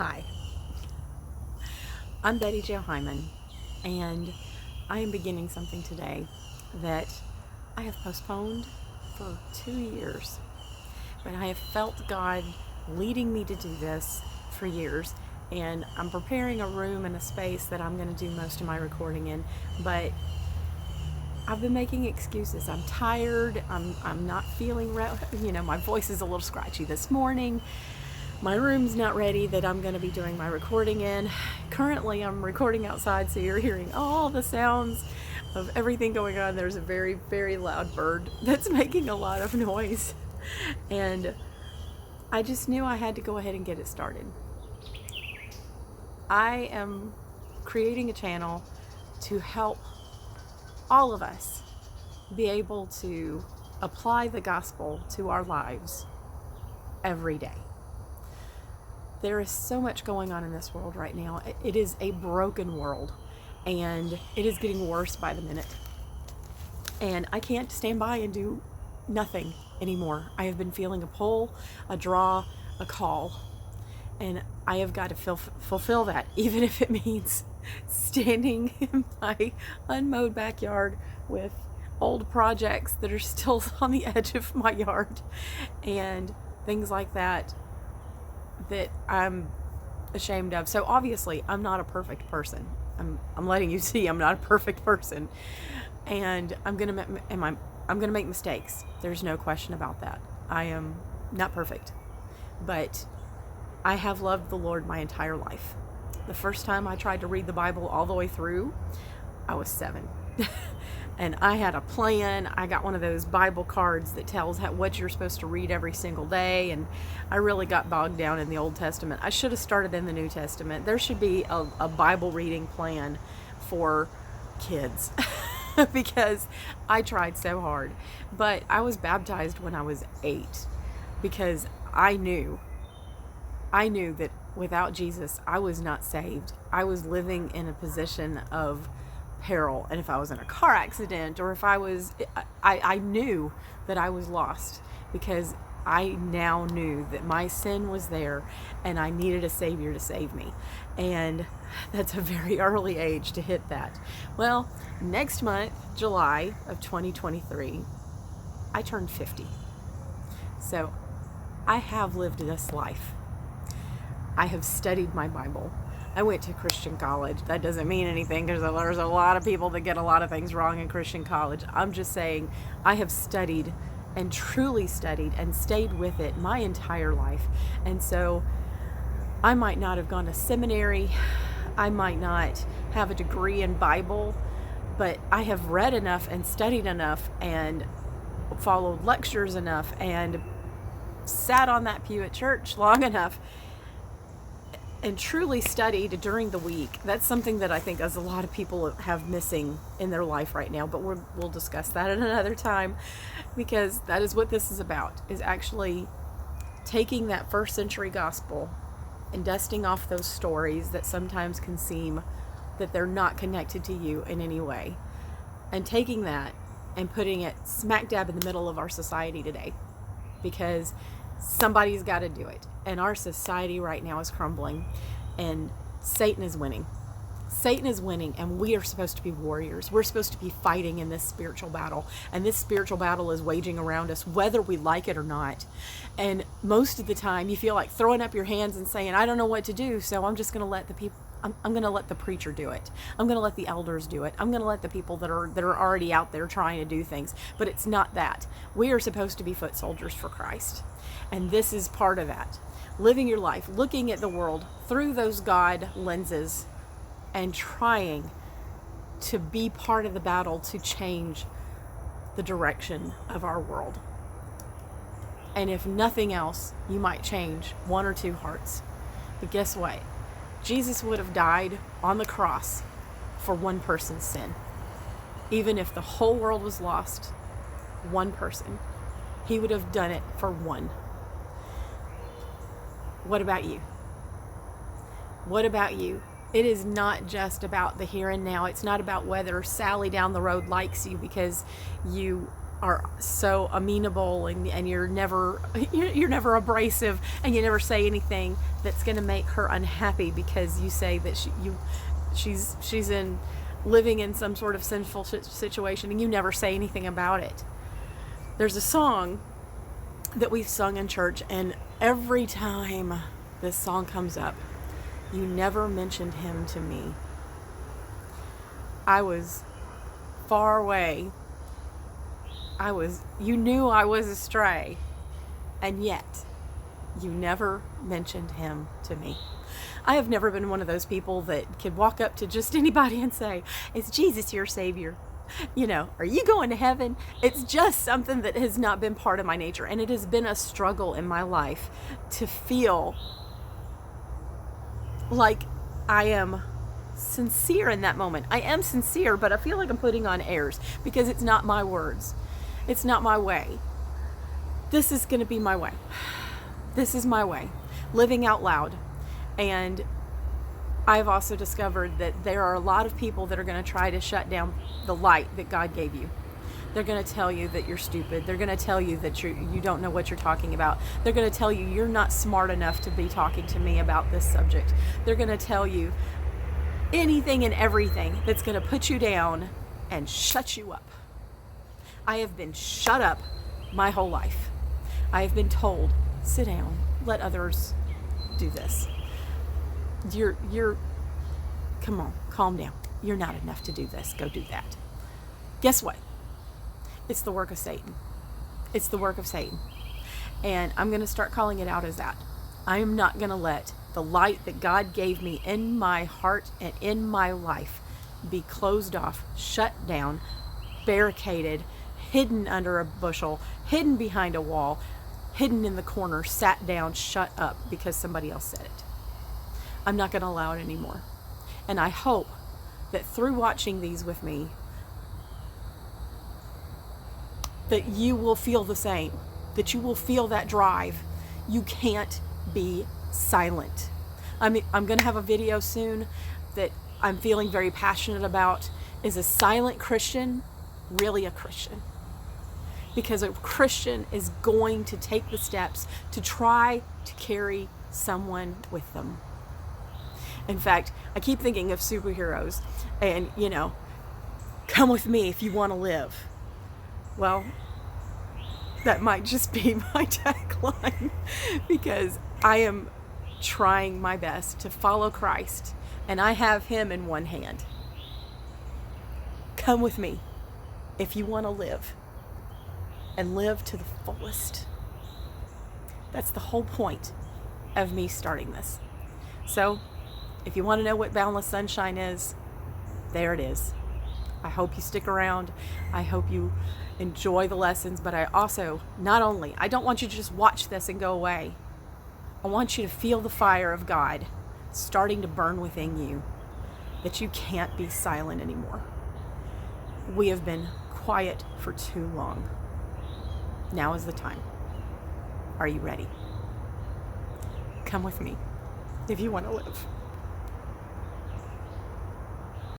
Hi, I'm Betty Jo Hyman, and I am beginning something today that I have postponed for 2 years. But I have felt God leading me to do this for years, and I'm preparing a room and a space that I'm going to do most of my recording in. But I've been making excuses. I'm tired. I'm not feeling my voice is a little scratchy this morning. My room's not ready that I'm going to be doing my recording in. Currently, I'm recording outside, so you're hearing all the sounds of everything going on. There's a very, very loud bird that's making a lot of noise. And I just knew I had to go ahead and get it started. I am creating a channel to help all of us be able to apply the gospel to our lives every day. There is so much going on in this world right now. It is a broken world, and it is getting worse by the minute. And I can't stand by and do nothing anymore. I have been feeling a pull, a draw, a call, and I have got to fulfill that, even if it means standing in my unmowed backyard with old projects that are still on the edge of my yard and things like that I'm ashamed of. So obviously I'm not a perfect person. I'm letting you see I'm not a perfect person, and I'm gonna make mistakes. There's no question about that. I am not perfect, but I have loved the Lord my entire life. The first time I tried to read the Bible all the way through, I was 7. And I had a plan. I got one of those Bible cards that tells what you're supposed to read every single day, and I really got bogged down in the Old Testament. I should have started in the New Testament. There should be a Bible reading plan for kids because I tried so hard. But I was baptized when I was 8 because I knew that without Jesus, I was not saved. I was living in a position of peril, and if I was in a car accident, or if I knew that I was lost, because I now knew that my sin was there and I needed a Savior to save me. And that's a very early age to hit that. Well, next month, July of 2023, I turned 50. So I have lived this life. I have studied my Bible. I went to Christian college. That doesn't mean anything because there's a lot of people that get a lot of things wrong in Christian college. I'm just saying I have studied and truly studied and stayed with it my entire life. And so I might not have gone to seminary. I might not have a degree in Bible, but I have read enough and studied enough and followed lectures enough and sat on that pew at church long enough and truly studied during the week. That's something that I think as a lot of people have missing in their life right now, but we'll discuss that at another time, because that is what this is about, is actually taking that first century gospel and dusting off those stories that sometimes can seem that they're not connected to you in any way, and taking that and putting it smack dab in the middle of our society today, because somebody's got to do it. And our society right now is crumbling, and Satan is winning. Satan is winning, and we are supposed to be warriors. We're supposed to be fighting in this spiritual battle, and this spiritual battle is waging around us whether we like it or not. And most of the time you feel like throwing up your hands and saying, I don't know what to do, so I'm just going to let the people, I'm going to let the preacher do it. I'm going to let the elders do it. I'm going to let the people that are already out there trying to do things. But it's not that. We are supposed to be foot soldiers for Christ. And this is part of that. Living your life, looking at the world through those God lenses and trying to be part of the battle to change the direction of our world. And if nothing else, you might change 1 or 2 hearts. But guess what? Jesus would have died on the cross for one person's sin. Even if the whole world was lost, one person, he would have done it for one. What about you? What about you? It is not just about the here and now. It's not about whether Sally down the road likes you because you are so amenable, and you're never abrasive, and you never say anything that's going to make her unhappy because you say that she's in living in some sort of sinful situation, and you never say anything about it. There's a song that we've sung in church, and every time this song comes up, you never mentioned him to me. I was far away. You knew I was astray, and yet you never mentioned him to me. I have never been one of those people that could walk up to just anybody and say, "Is Jesus your Savior? Are you going to heaven?" It's just something that has not been part of my nature, and it has been a struggle in my life to feel like I am sincere in that moment. I am sincere, but I feel like I'm putting on airs because it's not my words. It's not my way. This is going to be my way. This is my way. Living out loud. And I've also discovered that there are a lot of people that are going to try to shut down the light that God gave you. They're going to tell you that you're stupid. They're going to tell you that you don't know what you're talking about. They're going to tell you you're not smart enough to be talking to me about this subject. They're going to tell you anything and everything that's going to put you down and shut you up. I have been shut up my whole life. I have been told, sit down, let others do this. Come on, calm down. You're not enough to do this. Go do that. Guess what? It's the work of Satan. It's the work of Satan. And I'm going to start calling it out as that. I am not going to let the light that God gave me in my heart and in my life be closed off, shut down, barricaded, hidden under a bushel, hidden behind a wall, hidden in the corner, sat down, shut up because somebody else said it. I'm not going to allow it anymore. And I hope that through watching these with me, that you will feel the same, that you will feel that drive. You can't be silent. I'm going to have a video soon that I'm feeling very passionate about. Is a silent Christian really a Christian? Because a Christian is going to take the steps to try to carry someone with them. In fact, I keep thinking of superheroes and, come with me if you want to live. Well, that might just be my tagline because I am trying my best to follow Christ and I have him in one hand. Come with me if you want to live and live to the fullest. That's the whole point of me starting this. So, if you want to know what Boundless Sunshine is, there it is. I hope you stick around. I hope you enjoy the lessons, but I also, I don't want you to just watch this and go away. I want you to feel the fire of God starting to burn within you, that you can't be silent anymore. We have been quiet for too long. Now is the time. Are you ready? Come with me if you want to live.